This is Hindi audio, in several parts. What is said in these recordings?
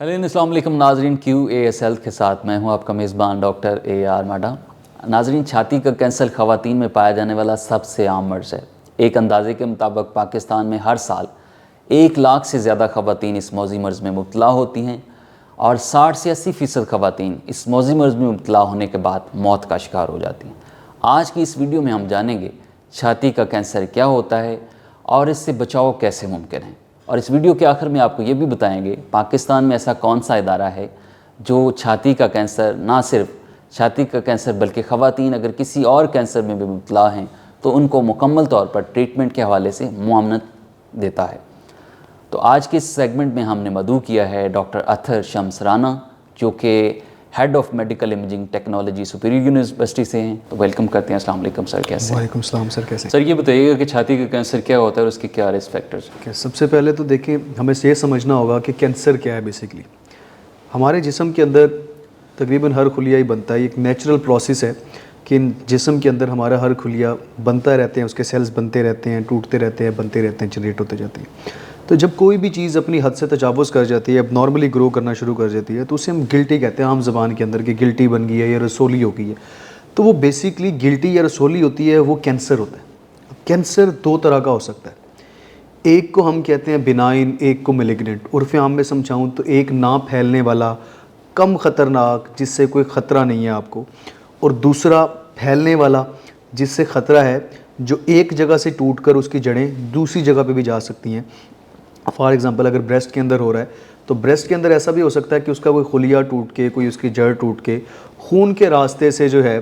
हेलो अस्सलाम वालेकुम नाजरीन, QAS हेल्थ के साथ मैं हूं आपका मेज़बान डॉक्टर AR माडा। नाजरीन, छाती का कैंसर ख़वातीन में पाया जाने वाला सबसे आम मर्ज़ है। एक अंदाजे के मुताबिक पाकिस्तान में हर साल 1 लाख से ज़्यादा ख़वातीन इस मौजी मर्ज़ में मुब्तला होती हैं और 60 से 80% ख़वातीन इस मौजी मर्ज़ में मुब्तला होने के बाद मौत का शिकार हो जाती हैं। आज की इस वीडियो में हम जानेंगे छाती का कैंसर क्या होता है और इससे बचाव कैसे मुमकिन है, और इस वीडियो के आखिर में आपको ये भी बताएंगे पाकिस्तान में ऐसा कौन सा इदारा है जो छाती का कैंसर, ना सिर्फ छाती का कैंसर बल्कि ख़वातीन अगर किसी और कैंसर में भी मुब्तला हैं तो उनको मुकम्मल तौर पर ट्रीटमेंट के हवाले से मुआवनत देता है। तो आज के इस सेगमेंट में हमने मदऊ किया है डॉक्टर अतहर शम्स राना, जो कि head of medical imaging technology superior university से हैं। तो वेलकम करते हैं। अस्सलाम वालेकुम सर, कैसे? वालेकुम सलाम सर, कैसे? सर ये बताइएगा कि छाती का कैंसर क्या होता है और उसके क्या रिस्क फैक्टर्स हैं? सबसे पहले तो देखिए, हमें ये समझना होगा कि कैंसर क्या है। बेसिकली हमारे जिस्म के अंदर तकरीबन हर खुलिया ही बनता है। एक नेचुरल प्रोसेस है कि जिस्म के अंदर हमारा हर खुलिया बनता रहते हैं, उसके सेल्स बनते रहते हैं, टूटते रहते हैं, बनते रहते हैं, जनरेट होते जाते हैं। तो जब कोई भी चीज़ अपनी हद से तजावुज़ कर जाती है, अब नॉर्मली ग्रो करना शुरू कर जाती है, तो उसे हम गिल्टी कहते हैं आम ज़बान के अंदर, कि गिल्टी बन गई है या रसोली हो गई है। तो वो बेसिकली गिल्टी या रसोली होती है, वो कैंसर होता है। कैंसर 2 तरह का हो सकता है। एक को हम कहते हैं बिनाइन, एक को मेलिग्नेंट। उर्फ़ आम में समझाऊँ तो एक ना फैलने वाला, कम ख़तरनाक, जिससे कोई ख़तरा नहीं है आपको, और दूसरा फैलने वाला जिससे ख़तरा है, जो एक जगह से टूटकर उसकी जड़ें दूसरी जगह पे भी जा सकती हैं। फॉर एग्ज़ाम्पल अगर ब्रेस्ट के अंदर हो रहा है तो ब्रेस्ट के अंदर ऐसा भी हो सकता है कि उसका कोई खुलिया टूट के, कोई उसकी जड़ टूट के खून के रास्ते से जो है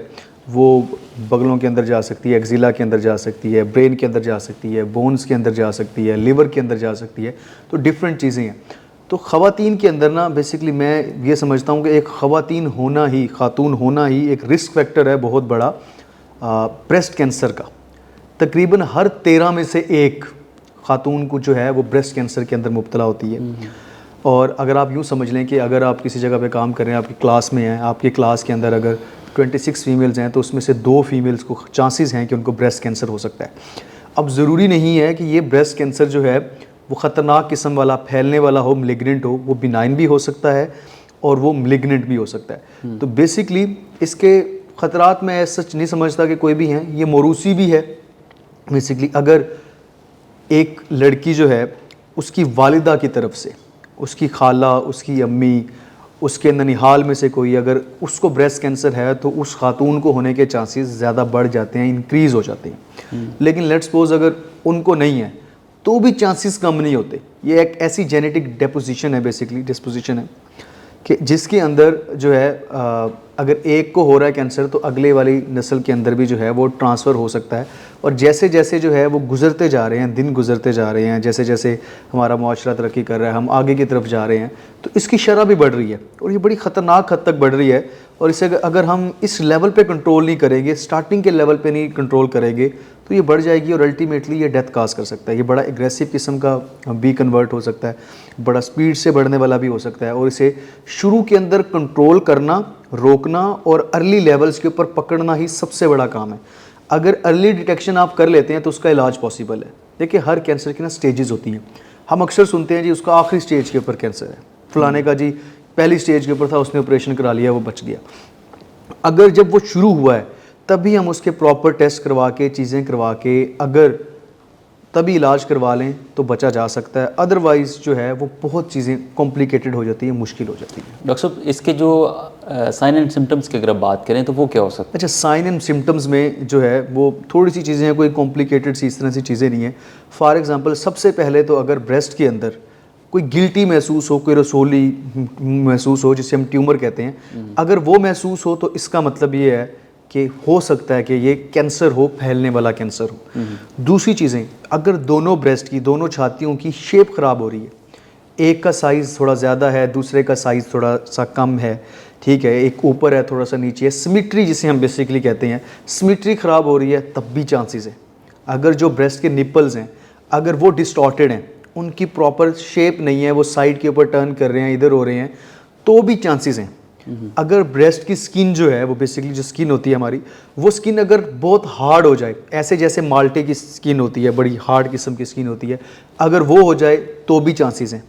वो बगलों के अंदर जा सकती है, एक्जिला के अंदर जा सकती है, ब्रेन के अंदर जा सकती है, बोन्स के अंदर जा सकती है, लिवर के अंदर जा सकती है। तो डिफरेंट चीज़ें हैं। तो ख़वातीन के अंदर ना बेसिकली मैं ये समझता हूँ कि एक ख़वातीन होना ही, ख़ातून होना ही एक रिस्क फैक्टर है बहुत बड़ा ब्रेस्ट कैंसर का। तकरीबन हर 13 में से 1 ख़ातून को जो है वो ब्रेस्ट कैंसर के अंदर मुब्तला होती है। और अगर आप यूँ समझ लें कि अगर आप किसी जगह पे काम कर रहे हैं, आपकी क्लास में हैं, आपकी क्लास के अंदर अगर 26 फीमेल्स हैं तो उसमें से 2 फीमेल्स को चांसेस हैं कि उनको ब्रेस्ट कैंसर हो सकता है। अब ज़रूरी नहीं है कि ये ब्रेस्ट कैंसर जो है वो ख़तरनाक किस्म वाला, फैलने वाला हो, मेलिग्नेंट हो। वो बिनाइन भी हो सकता है और वो मेलिग्नेंट भी हो सकता है। तो बेसिकली इसके ख़तरात में सच नहीं समझता कि कोई भी हैं। ये मौरूसी भी है। बेसिकली अगर एक लड़की जो है उसकी वालिदा की तरफ से, उसकी खाला, उसकी अम्मी, उसके ननिहाल में से कोई अगर उसको ब्रेस्ट कैंसर है तो उस खातून को होने के चांसेस ज़्यादा बढ़ जाते हैं, इंक्रीज़ हो जाते हैं। लेकिन लेट्स सपोज अगर उनको नहीं है तो भी चांसेस कम नहीं होते। ये एक ऐसी जेनेटिक डिस्पोजिशन है, बेसिकली डिस्पोजिशन है कि जिसके अंदर जो है अगर एक को हो रहा है कैंसर तो अगले वाली नस्ल के अंदर भी जो है वो ट्रांसफ़र हो सकता है। और जैसे जैसे जो है वो गुज़रते जा रहे हैं, दिन गुज़रते जा रहे हैं, जैसे जैसे हमारा मुआशरा तरक्की कर रहा है, हम आगे की तरफ जा रहे हैं, तो इसकी शरह भी बढ़ रही है और ये बड़ी ख़तरनाक हद तक बढ़ रही है। और इसे अगर हम इस लेवल पे कंट्रोल नहीं करेंगे, स्टार्टिंग के लेवल पे नहीं कंट्रोल करेंगे, तो ये बढ़ जाएगी और अल्टीमेटली ये डेथ काज कर सकता है। ये बड़ा एग्रेसिव किस्म का भी कन्वर्ट हो सकता है, बड़ा स्पीड से बढ़ने वाला भी हो सकता है। और इसे शुरू के अंदर कंट्रोल करना, रोकना और अर्ली लेवल्स के ऊपर पकड़ना ही सबसे बड़ा काम है। अगर अर्ली डिटेक्शन आप कर लेते हैं तो उसका इलाज पॉसिबल है। देखिए, हर कैंसर की ना स्टेजेस होती हैं। हम अक्सर सुनते हैं जी उसका आखिरी स्टेज के ऊपर कैंसर है, फलाने का जी पहली स्टेज के ऊपर था, उसने ऑपरेशन करा लिया, वो बच गया। अगर जब वो शुरू हुआ है तभी हम उसके प्रॉपर टेस्ट करवा के, चीज़ें करवा के अगर तभी इलाज करवा लें तो बचा जा सकता है। अदरवाइज़ जो है वो बहुत चीज़ें कॉम्प्लिकेटेड हो जाती है, मुश्किल हो जाती है। डॉक्टर साहब, इसके जो साइन एंड सिम्टम्स की अगर बात करें तो वो क्या हो सकता है? अच्छा, साइन एंड सिम्टम्स में जो है वो थोड़ी सी चीज़ें हैं, कोई कॉम्प्लिकेटेड सी इस तरह सी चीज़ें नहीं है। फॉर एग्ज़ाम्पल सबसे पहले तो अगर ब्रेस्ट के अंदर कोई गिल्टी महसूस हो, कोई रसोली महसूस हो, जिसे हम ट्यूमर कहते हैं, अगर वो महसूस हो तो इसका मतलब ये है कि हो सकता है कि ये कैंसर हो, फैलने वाला कैंसर हो। दूसरी चीज़ें, अगर दोनों ब्रेस्ट की, दोनों छातियों की शेप ख़राब हो रही है, एक का साइज़ थोड़ा ज़्यादा है, दूसरे का साइज़ थोड़ा सा कम है, ठीक है, एक ऊपर है, थोड़ा सा नीचे है, सिमिट्री जिसे हम बेसिकली कहते हैं, सिमिट्री ख़राब हो रही है, तब भी चांसेस है। अगर जो ब्रेस्ट के निपल्स हैं अगर वो डिस्टॉर्टेड हैं, उनकी प्रॉपर शेप नहीं है, वो साइड के ऊपर टर्न कर रहे हैं, इधर हो रहे हैं, तो भी चांसेस हैं। अगर ब्रेस्ट की स्किन जो है वो बेसिकली जो स्किन होती है हमारी, वो स्किन अगर बहुत हार्ड हो जाए, ऐसे जैसे माल्टे की स्किन होती है, बड़ी हार्ड किस्म की स्किन होती है, अगर वो हो जाए तो भी चांसेस हैं।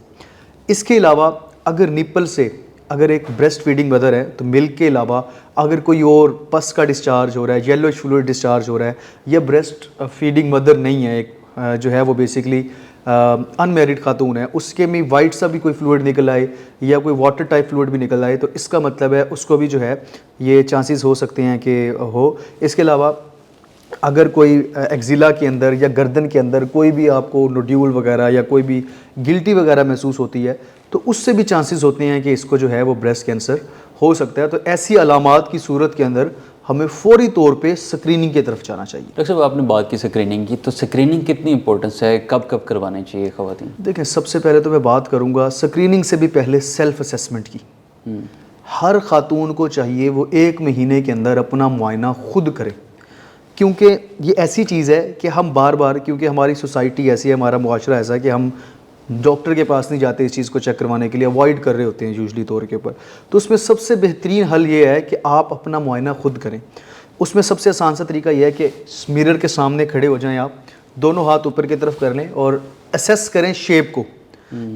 इसके अलावा अगर निपल से अगर एक ब्रेस्ट फीडिंग मदर है तो मिल्क के अलावा अगर कोई और पस का डिस्चार्ज हो रहा है, येलोइश फ्लूइड डिस्चार्ज हो रहा है, या ब्रेस्ट फीडिंग मदर नहीं है, एक जो है वो बेसिकली अनमेरिड खातून है, उसके में वाइट सा भी कोई फ्लूइड निकल आए या कोई वाटर टाइप फ्लूइड भी निकल आए, तो इसका मतलब है उसको भी जो है ये चांसेस हो सकते हैं कि हो। इसके अलावा अगर कोई एक्जिला के अंदर या गर्दन के अंदर कोई भी आपको नोड्यूल वगैरह या कोई भी गिल्टी वगैरह महसूस होती है, तो उससे भी चांसेस होते हैं कि इसको जो है वो ब्रेस्ट कैंसर हो सकता है। तो ऐसी अलामात की सूरत के अंदर हमें फौरी तौर पे स्क्रीनिंग की तरफ जाना चाहिए। डॉक्टर साहब, आपने बात की स्क्रीनिंग की, तो स्क्रीनिंग कितनी इंपॉर्टेंस है, कब कब करवानी चाहिए ख़वातीन? देखें, सबसे पहले तो मैं बात करूँगा स्क्रीनिंग से भी पहले सेल्फ असेसमेंट की। हर खातून को चाहिए वो 1 महीने के अंदर अपना मुआयना खुद करे, क्योंकि ये ऐसी चीज़ है कि हम बार बार, क्योंकि हमारी सोसाइटी ऐसी है, हमारा मुआशरा ऐसा है कि हम डॉक्टर के पास नहीं जाते इस चीज़ को चेक करवाने के लिए, अवॉइड कर रहे होते हैं यूजली तौर के ऊपर। तो उसमें सबसे बेहतरीन हल ये है कि आप अपना मुआयना खुद करें। उसमें सबसे आसान सा तरीका यह है कि मिरर के सामने खड़े हो जाएं, आप दोनों हाथ ऊपर की तरफ कर लें और असेस करें शेप को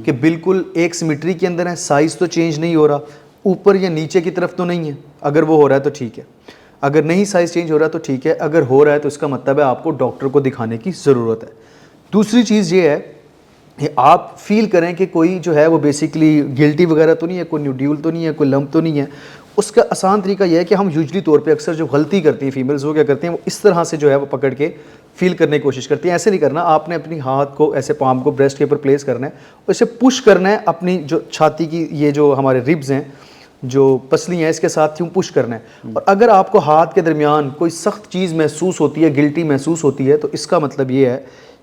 कि बिल्कुल एक सिमेट्री के अंदर है, साइज़ तो चेंज नहीं हो रहा, ऊपर या नीचे की तरफ तो नहीं है। अगर वो हो रहा है तो ठीक है, अगर नहीं साइज़ चेंज हो रहा है तो ठीक है, अगर हो रहा है तो इसका मतलब है आपको डॉक्टर को दिखाने की ज़रूरत है। दूसरी चीज़ ये है कि आप फील करें कि कोई जो है वो बेसिकली गिल्टी वगैरह तो नहीं है, कोई न्यूड्यूल तो नहीं है, कोई लंप तो नहीं है। उसका आसान तरीका यह है कि हम यूजली तौर पे अक्सर जो गलती करती हैं फीमेल्स, वो क्या करती हैं, वो इस तरह से जो है वो पकड़ के फील करने की कोशिश करती हैं। ऐसे नहीं करना, आपने अपनी हाथ को ऐसे पाम को ब्रेस्ट के ऊपर प्लेस करना है और इसे पुश करना है, अपनी जो छाती की ये जो हमारे रिब्स हैं, जो पसली हैं, इसके साथ यूँ पुश करना है। और अगर आपको हाथ के दरमियान कोई सख्त चीज़ महसूस होती है, गिल्टी महसूस होती है, तो इसका मतलब ये है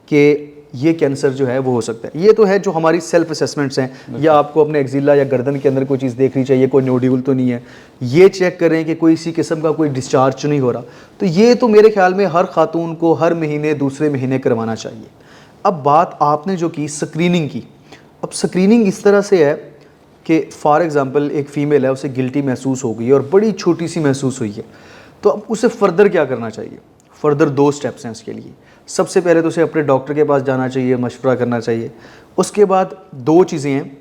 कि ये कैंसर जो है वो हो सकता है। ये तो है जो हमारी सेल्फ असेसमेंट्स हैं, या आपको अपने एक्जिला या गर्दन के अंदर कोई चीज़ देखनी चाहिए, कोई नोड्यूल तो नहीं है, ये चेक करें कि कोई इसी किस्म का कोई डिस्चार्ज तो नहीं हो रहा। तो ये तो मेरे ख्याल में हर खातून को हर महीने दूसरे महीने करवाना चाहिए। अब बात आपने जो की स्क्रीनिंग की, अब स्क्रीनिंग इस तरह से है कि फॉर एग्ज़ाम्पल एक फ़ीमेल है, उसे गिल्टी महसूस हो गई और बड़ी छोटी सी महसूस हुई है, तो अब उसे फ़र्दर क्या करना चाहिए? फ़र्दर 2 स्टेप्स हैं उसके लिए। सबसे पहले तो उसे अपने डॉक्टर के पास जाना चाहिए, मशवरा करना चाहिए। उसके बाद 2 चीज़ें हैं,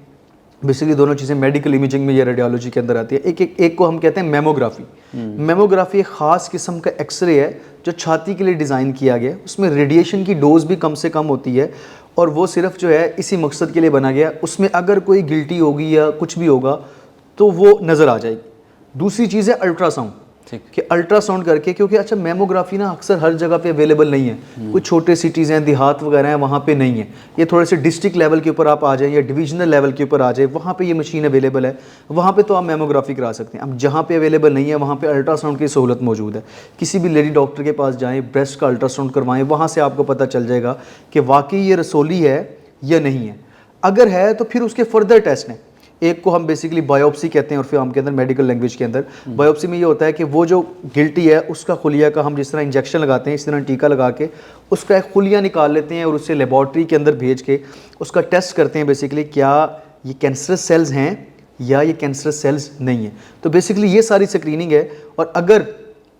बेसिकली दोनों चीज़ें मेडिकल इमेजिंग में या रेडियोलॉजी के अंदर आती है। एक को हम कहते हैं मेमोग्राफी। मेमोग्राफी एक ख़ास किस्म का एक्सरे है जो छाती के लिए डिज़ाइन किया गया है। उसमें रेडिएशन की डोज भी कम से कम होती है और वो सिर्फ जो है इसी मकसद के लिए बना गया। उसमें अगर कोई गिल्टी होगी या कुछ भी होगा तो वो नज़र आ जाएगी। दूसरी चीज़ है अल्ट्रासाउंड, कि अल्ट्रासाउंड करके, क्योंकि अच्छा मेमोग्राफी ना अक्सर हर जगह पे अवेलेबल नहीं है। कुछ छोटे सिटीज़ हैं, देहात वगैरह हैं, वहाँ पे नहीं है। ये थोड़े से डिस्ट्रिक्ट लेवल के ऊपर आप आ जाए या डिविजनल लेवल के ऊपर आ जाए, वहाँ पे ये मशीन अवेलेबल है, वहाँ पे तो आप मेमोग्राफी करा सकते हैं। अब जहाँ पे अवेलेबल नहीं है वहाँ पे अल्ट्रासाउंड की सहूलत मौजूद है। किसी भी लेडी डॉक्टर के पास जाएँ, ब्रेस्ट का अल्ट्रासाउंड करवाएँ, वहाँ से आपको पता चल जाएगा कि वाकई ये रसोली है या नहीं है। अगर है तो फिर उसके फर्दर टेस्ट हैं। एक को हम बेसिकली बायोप्सी कहते हैं और फिर हम के अंदर मेडिकल लैंग्वेज के अंदर बायोप्सी में ये होता है कि वो जो गिल्टी है उसका खुलिया का हम जिस तरह इंजेक्शन लगाते हैं, इस तरह टीका लगा के उसका एक खुलिया निकाल लेते हैं और उससे लेबॉर्ट्री के अंदर भेज के उसका टेस्ट करते हैं बेसिकली क्या ये कैंसरस सेल्स हैं या ये कैंसरस सेल्स नहीं है। तो बेसिकली ये सारी स्क्रीनिंग है। और अगर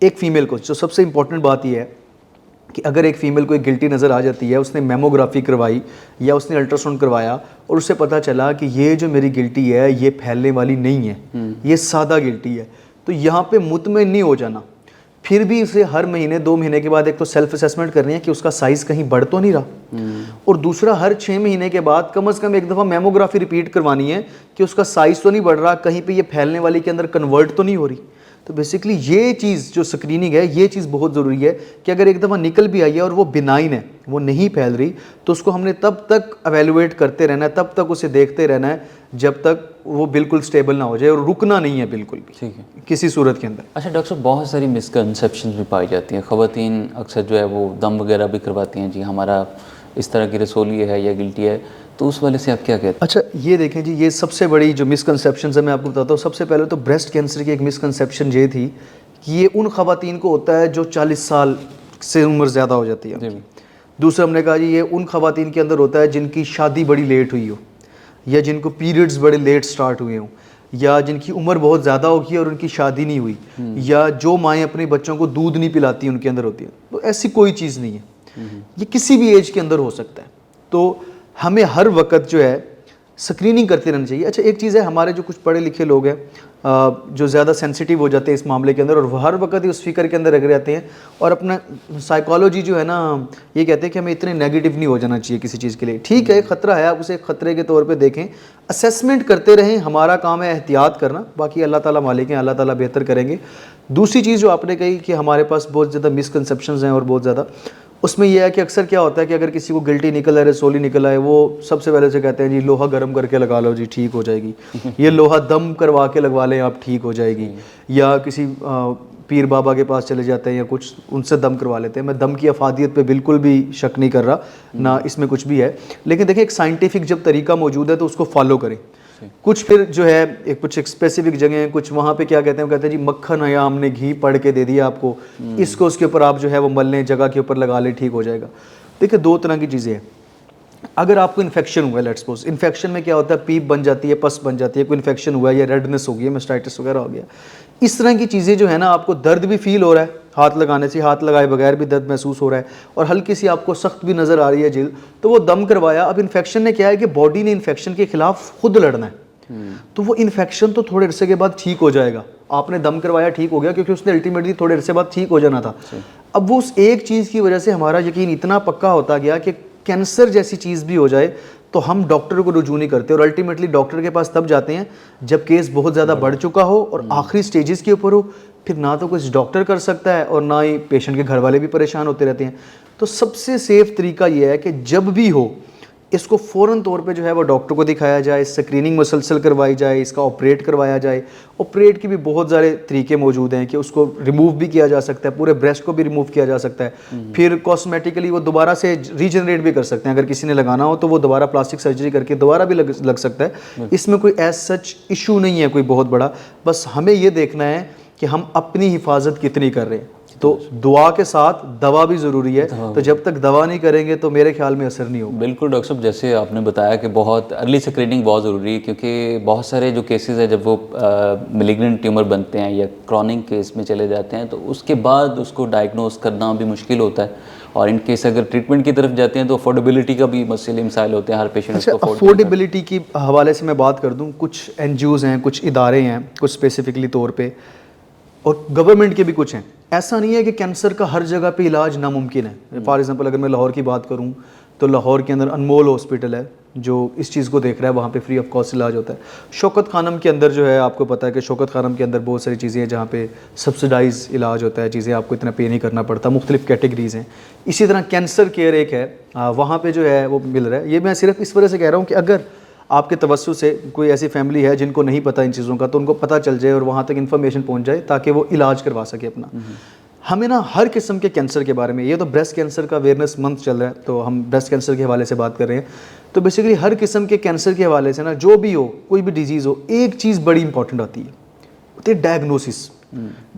एक फ़ीमेल को, जो सबसे इंपॉर्टेंट बात यह है कि अगर एक फ़ीमेल को एक गिल्टी नज़र आ जाती है, उसने मेमोग्राफी करवाई या उसने अल्ट्रासाउंड करवाया और उससे पता चला कि ये जो मेरी गिल्टी है ये फैलने वाली नहीं है, ये सादा गिल्टी है, तो यहाँ पे मुतमईन नहीं हो जाना। फिर भी उसे हर महीने 2 महीने के बाद एक तो सेल्फ असेसमेंट करनी है कि उसका साइज़ कहीं बढ़ तो नहीं रहा, और दूसरा हर 6 महीने के बाद कम से कम एक दफ़ा मेमोग्राफी रिपीट करवानी है कि उसका साइज़ तो नहीं बढ़ रहा, कहीं पे ये फैलने वाली के अंदर कन्वर्ट तो नहीं हो रही। तो बेसिकली ये चीज़ जो स्क्रीनिंग है, ये चीज़ बहुत ज़रूरी है कि अगर एक दफ़ा निकल भी आई है और वो बिनाइन है, वो नहीं फैल रही, तो उसको हमने तब तक एवेलुएट करते रहना है, तब तक उसे देखते रहना है जब तक वो बिल्कुल स्टेबल ना हो जाए, और रुकना नहीं है बिल्कुल भी, ठीक है, किसी सूरत के अंदर। अच्छा डॉक्टर साहब, बहुत सारी मिसकंसेप्शन भी पाई जाती हैं। ख़वातीन अक्सर जो है वो दम वगैरह भी करवाती हैं, जी हमारा इस तरह की रसोली है या गिल्टी है, तो उस वाले से आप क्या कहते हैं? अच्छा ये देखें जी, ये सबसे बड़ी जो मिसकंसेप्शन है मैं आपको बताता हूँ। सबसे पहले तो ब्रेस्ट कैंसर की एक मिसकंसेप्शन ये थी कि ये उन ख़वातीन को होता है जो 40 साल से उम्र ज़्यादा हो जाती है। दूसरा हमने कहा जी ये उन ख़वातीन के अंदर होता है जिनकी शादी बड़ी लेट हुई हो, या जिनको पीरियड्स बड़े लेट स्टार्ट हुए हों, या जिनकी उम्र बहुत ज़्यादा होगी और उनकी शादी नहीं हुई, या जो माएँ अपने बच्चों को दूध नहीं पिलाती उनके अंदर होती है। तो ऐसी कोई चीज़ नहीं है, ये किसी भी एज के अंदर हो सकता है। तो हमें हर वक्त जो है स्क्रीनिंग करते रहना चाहिए। अच्छा, एक चीज़ है, हमारे जो कुछ पढ़े लिखे लोग हैं जो ज़्यादा सेंसिटिव हो जाते हैं इस मामले के अंदर, और वो हर वक्त ही उस फिक्र के अंदर लगे रहते हैं, और अपना साइकोलॉजी जो है ना, ये कहते हैं कि हमें इतने नेगेटिव नहीं हो जाना चाहिए किसी चीज़ के लिए। ठीक है, खतरा है, आप उसे खतरे के तौर पे देखें, असेसमेंट करते रहें, हमारा काम है एहतियात करना, बाकी अल्लाह ताला मालिक हैं, अल्लाह ताला बेहतर करेंगे। दूसरी चीज़ जो आपने कही कि हमारे पास बहुत ज़्यादा मिसकंसेप्शंस हैं, और बहुत ज़्यादा उसमें यह है कि अक्सर क्या होता है कि अगर किसी को गिल्टी निकल है, सोली निकल है, वो सबसे पहले से कहते हैं जी लोहा गर्म करके लगा लो जी ठीक हो जाएगी, ये लोहा दम करवा के लगवा लें आप ठीक हो जाएगी, या किसी पीर बाबा के पास चले जाते हैं या कुछ उनसे दम करवा लेते हैं। मैं दम की अफादियत पे बिल्कुल भी शक नहीं कर रहा, ना इसमें कुछ भी है, लेकिन देखिए एक साइंटिफिक जब तरीका मौजूद है तो उसको फॉलो करें। कुछ फिर जो है कुछ एक स्पेसिफिक जगह है, कुछ वहाँ पे क्या कहते हैं, कहते हैं जी मक्खन है या हमने घी पड़ के दे दिया आपको, इसको उसके ऊपर आप जो है वो मल लें, जगह के ऊपर लगा लें, ठीक हो जाएगा। देखिए दो तरह की चीज़ें हैं। अगर आपको इन्फेक्शन हुआ है, लेट्स सपोज, इन्फेक्शन में क्या होता है, पीप बन जाती है, पस बन जाती है, कोई इन्फेक्शन हुआ है या रेडनेस हो गई है, मेस्टाइटिस वगैरह हो गया, इस तरह की चीज़ें जो है ना, आपको दर्द भी फील हो रहा है, हाथ लगाने से, हाथ लगाए बगैर भी दर्द महसूस हो रहा है, और हल्की सी आपको सख्त भी नज़र आ रही है जिल्द, तो वो दम करवाया। अब इन्फेक्शन ने क्या है कि बॉडी ने इन्फेक्शन के खिलाफ खुद लड़ना है, तो वो इन्फेक्शन तो थोड़े अरसे के बाद ठीक हो जाएगा। आपने दम करवाया, ठीक हो गया, क्योंकि उसने अल्टीमेटली थोड़े अरसे बाद ठीक हो जाना था। अब वो उस एक चीज़ की वजह से हमारा यकीन इतना पक्का होता गया कि कैंसर जैसी चीज़ भी हो जाए तो हम डॉक्टर को रुजू नहीं करते, और अल्टीमेटली डॉक्टर के पास तब जाते हैं जब केस बहुत ज़्यादा बढ़ चुका हो और आखिरी स्टेजेस के ऊपर हो। फिर ना तो कुछ डॉक्टर कर सकता है और ना ही पेशेंट के घर वाले भी परेशान होते रहते हैं। तो सबसे सेफ तरीका ये है कि जब भी हो इसको फ़ौरन तौर पे जो है वो डॉक्टर को दिखाया जाए, स्क्रीनिंग मुसलसल करवाई जाए, इसका ऑपरेट करवाया जाए। ऑपरेट की भी बहुत सारे तरीके मौजूद हैं कि उसको रिमूव भी किया जा सकता है, पूरे ब्रेस्ट को भी रिमूव किया जा सकता है, फिर कॉस्मेटिकली वो दोबारा से रीजनरेट भी कर सकते हैं। अगर किसी ने लगाना हो तो वो दोबारा प्लास्टिक सर्जरी करके दोबारा भी लग सकता है। इसमें कोई एज सच इशू नहीं है कोई बहुत बड़ा, बस हमें ये देखना है कि हम अपनी हिफाजत कितनी कर रहे हैं। तो दुआ के साथ दवा भी ज़रूरी है, तो जब तक दवा नहीं करेंगे तो मेरे ख्याल में असर नहीं होगा। बिल्कुल डॉक्टर साहब, जैसे आपने बताया कि बहुत अर्ली स्क्रीनिंग बहुत ज़रूरी है, क्योंकि बहुत सारे जो केसेस है जब वो मैलिग्नेंट ट्यूमर बनते हैं या क्रॉनिक केस में चले जाते हैं तो उसके बाद उसको डायग्नोस करना भी मुश्किल होता है, और इन केस अगर ट्रीटमेंट की तरफ जाते हैं तो अफोर्डेबिलिटी का भी मसले मिसाइल होते हैं, हर पेशेंट अच्छा, अफोर्डेबिलिटी की हवाले से मैं बात कर दूँ, कुछ NGOs हैं, कुछ इदारे हैं, कुछ स्पेसिफिकली तौर पे, और गवर्नमेंट के भी कुछ हैं। ऐसा नहीं है कि कैंसर का हर जगह पे इलाज नामुमकिन है। फॉर एग्जांपल अगर मैं लाहौर की बात करूं तो लाहौर के अंदर अनमोल हॉस्पिटल है जो इस चीज़ को देख रहा है, वहाँ पे फ्री ऑफ कॉस्ट इलाज होता है। शौकत खानम के अंदर जो है, आपको पता है कि शौकत खानम के अंदर बहुत सारी चीज़ें हैं जहाँ पे सब्सिडाइज इलाज होता है, चीज़ें आपको इतना पे नहीं करना पड़ता, मुख्तलिफ कैटेगरीज़ हैं। इसी तरह कैंसर केयर एक है, वहाँ पर जो है वो मिल रहा है। ये मैं सिर्फ इस वजह से कह रहा हूँ कि अगर आपके तवज्जो से कोई ऐसी फैमिली है जिनको नहीं पता इन चीज़ों का, तो उनको पता चल जाए और वहाँ तक इन्फॉर्मेशन पहुँच जाए ताकि वो इलाज करवा सके अपना। हमें ना हर किस्म के कैंसर के बारे में, ये तो ब्रेस्ट कैंसर का अवेयरनेस मंथ चल रहा है तो हम ब्रेस्ट कैंसर के हवाले से बात कर रहे हैं, तो बेसिकली हर किस्म के कैंसर के हवाले से ना, जो भी हो, कोई भी डिजीज़ हो, एक चीज़ बड़ी इंपॉर्टेंट आती है, होती है डायग्नोसिस।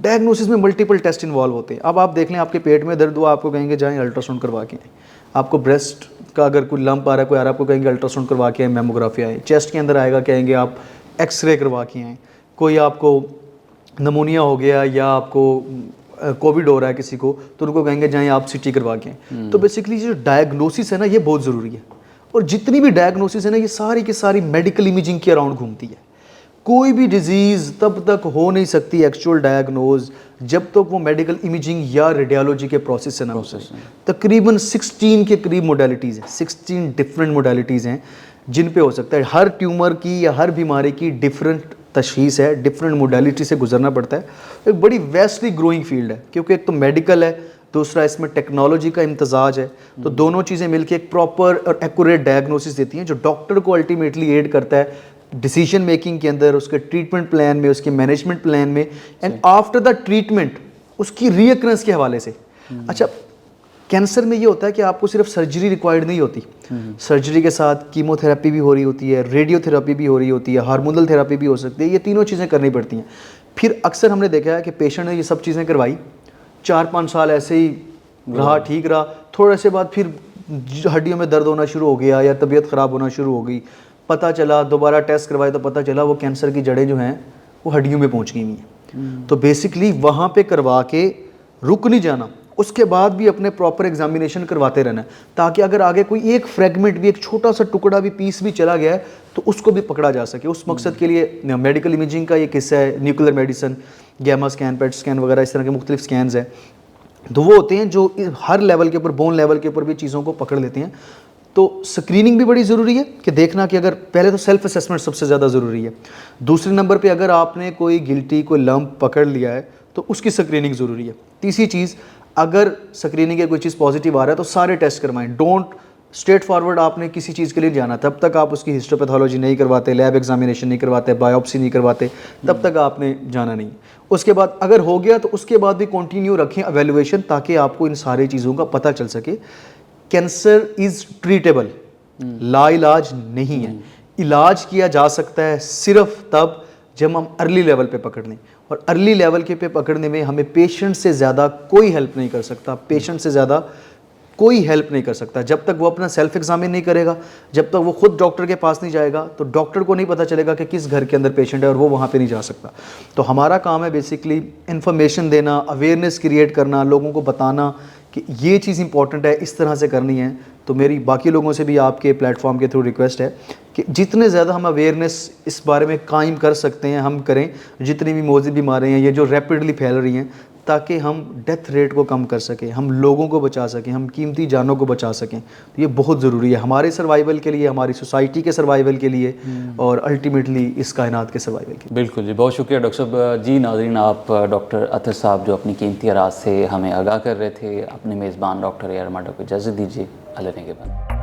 डायग्नोसिस में मल्टीपल टेस्ट इन्वॉल्व होते हैं। अब आप देख लें, आपके पेट में दर्द हुआ, आपको कहेंगे जाएँ अल्ट्रासाउंड करवा के आएँ। आपको ब्रेस्ट का अगर कोई लंप आ रहा है, कोई आ रहा है, आपको कहेंगे अल्ट्रासाउंड करवा के आए, मेमोग्राफी आए। चेस्ट के अंदर आएगा, कहेंगे आप एक्सरे करवा के आएँ। कोई आपको नमोनिया हो गया या आपको कोविड हो रहा है किसी को, तो उनको कहेंगे जाएँ आप CT करवा के आएँ। तो बेसिकली जो डायग्नोसिस है ना, ये बहुत ज़रूरी है, और जितनी भी डायग्नोसिस है ना, ये सारी की सारी मेडिकल इमेजिंग के अराउंड घूमती है। कोई भी डिजीज़ तब तक हो नहीं सकती एक्चुअल डायग्नोज जब तक वो मेडिकल इमेजिंग या रेडियोलॉजी के प्रोसेस से ना हो। तकरीबन 16 के करीब मोडालिटीज़ हैं, 16 डिफरेंट मोडालिटीज़ हैं जिन पे हो सकता है। हर ट्यूमर की या हर बीमारी की डिफरेंट तशखीस है, डिफरेंट मोडालिटी से गुजरना पड़ता है। एक बड़ी वेस्टली ग्रोइंग फील्ड है, क्योंकि एक तो मेडिकल है, दूसरा इसमें टेक्नोलॉजी का इम्तजाज है, तो दोनों चीज़ें मिलकर एक प्रॉपर और एक्यूरेट डायग्नोसिस देती हैं जो डॉक्टर को अल्टीमेटली एड करता है डिसीजन मेकिंग के अंदर, उसके ट्रीटमेंट प्लान में, उसके मैनेजमेंट प्लान में, एंड आफ्टर द ट्रीटमेंट उसकी रीअकरेंस के हवाले से। अच्छा, कैंसर में ये होता है कि आपको सिर्फ सर्जरी रिक्वायर्ड नहीं होती, सर्जरी के साथ कीमोथेरेपी भी हो रही होती है, रेडियोथेरेपी भी हो रही होती है, हार्मोनल थेरेपी भी हो सकती है। ये तीनों चीज़ें करनी पड़ती हैं। फिर अक्सर हमने देखा है कि पेशेंट ने ये सब चीज़ें करवाई, 4-5 साल ऐसे ही रहा, ठीक रहा, थोड़े से बाद फिर हड्डियों में दर्द होना शुरू हो गया या तबीयत ख़राब होना शुरू हो गई। पता चला, दोबारा टेस्ट करवाए तो पता चला वो कैंसर की जड़ें जो हैं वो हड्डियों में पहुंच गई हुई हैं। तो बेसिकली वहाँ पे करवा के रुक नहीं जाना, उसके बाद भी अपने प्रॉपर एग्जामिनेशन करवाते रहना है, ताकि अगर आगे कोई एक फ्रेगमेंट भी, एक छोटा सा टुकड़ा भी, पीस भी चला गया है तो उसको भी पकड़ा जा सके। उस मकसद के लिए मेडिकल इमेजिंग का एक हिस्सा है, nuclear medicine, gamma scan, PET scan वगैरह, इस तरह के मुख्तलिफ स्कैन्स हैं। तो वो होते हैं जो हर लेवल के ऊपर, बोन लेवल के ऊपर भी चीज़ों को पकड़ लेते हैं। तो स्क्रीनिंग भी बड़ी ज़रूरी है कि देखना कि अगर पहले तो सेल्फ असेसमेंट सबसे ज़्यादा ज़रूरी है। दूसरे नंबर पे अगर आपने कोई गिल्टी, कोई लंप पकड़ लिया है तो उसकी स्क्रीनिंग ज़रूरी है। तीसरी चीज़, अगर स्क्रीनिंग के कोई चीज़ पॉजिटिव आ रहा है तो सारे टेस्ट करवाएं। डोंट स्ट्रेट फॉरवर्ड आपने किसी चीज़ के लिए जाना, तब तक आप उसकी हिस्टोपैथोलॉजी नहीं करवाते, लैब एग्जामिनेशन नहीं करवाते, बायोप्सी नहीं करवाते, तब तक आपने जाना नहीं। उसके बाद अगर हो गया तो उसके बाद भी कंटिन्यू रखें एवेल्युएशन, ताकि आपको इन सारी चीज़ों का पता चल सके। कैंसर इज़ ट्रीटेबल, लाइलाज नहीं है। इलाज किया जा सकता है सिर्फ तब जब हम अर्ली लेवल पे पकड़ लें, और अर्ली लेवल के पे पकड़ने में हमें पेशेंट से ज़्यादा कोई हेल्प नहीं कर सकता, पेशेंट से ज़्यादा कोई हेल्प नहीं कर सकता। जब तक वो अपना सेल्फ एग्जामिन नहीं करेगा, जब तक वो खुद डॉक्टर के पास नहीं जाएगा, तो डॉक्टर को नहीं पता चलेगा कि किस घर के अंदर पेशेंट है और वो वहाँ पे नहीं जा सकता। तो हमारा काम है बेसिकली इन्फॉर्मेशन देना, अवेयरनेस क्रिएट करना, लोगों को बताना कि ये चीज़ इंपॉर्टेंट है, इस तरह से करनी है। तो मेरी बाकी लोगों से भी आपके प्लेटफॉर्म के थ्रू रिक्वेस्ट है कि जितने ज़्यादा हम अवेयरनेस इस बारे में कायम कर सकते हैं हम करें। जितनी भी मौजूद बीमारियाँ हैं ये जो रैपिडली फैल रही हैं, ताकि हम डेथ रेट को कम कर सकें, हम लोगों को बचा सकें, हम कीमती जानों को बचा सकें। तो ये बहुत ज़रूरी है हमारे सर्वाइवल के लिए, हमारी सोसाइटी के सर्वाइवल के लिए, और अल्टीमेटली इस कायनात के सर्वाइवल के लिए। बिल्कुल जी, बहुत शुक्रिया डॉक्टर साहब। जी नाज़रीन, आप डॉक्टर अतर साहब जो अपनी कीमती आराज़ से हमें आगाह कर रहे थे, अपने मेज़बान डॉक्टर ए आर माडा को इजाज़त दीजिए। अल्लाह ने के बाद।